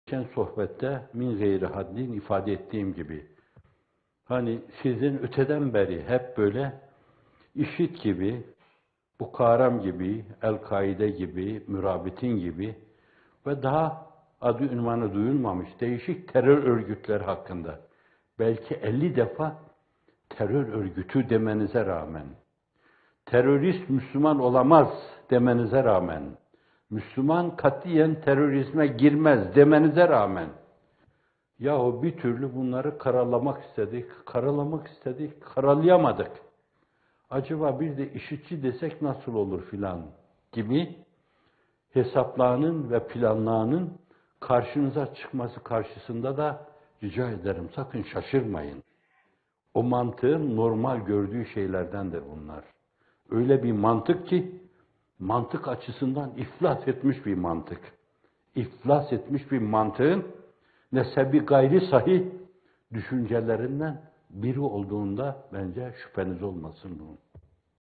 Geçen sohbette min gayri haddin ifade ettiğim gibi, hani sizin öteden beri hep böyle IŞİD gibi, Bukaram gibi, El-Kaide gibi, Mürabit'in gibi ve daha adı ünvanı duyulmamış değişik terör örgütleri hakkında belki 50 defa terör örgütü demenize rağmen, terörist Müslüman olamaz demenize rağmen, Müslüman katiyen terörizme girmez demenize rağmen, yahu bir türlü bunları karalamak istedik, karalayamadık. Acaba bir de IŞİD'ci desek nasıl olur filan gibi hesaplarının ve planlarının karşınıza çıkması karşısında da rica ederim sakın şaşırmayın. O mantığın normal gördüğü şeylerdendir bunlar. Öyle bir mantık ki, mantık açısından iflas etmiş bir mantık. İflas etmiş bir mantığın nesebi gayri sahih düşüncelerinden biri olduğunda bence şüpheniz olmasın bunun.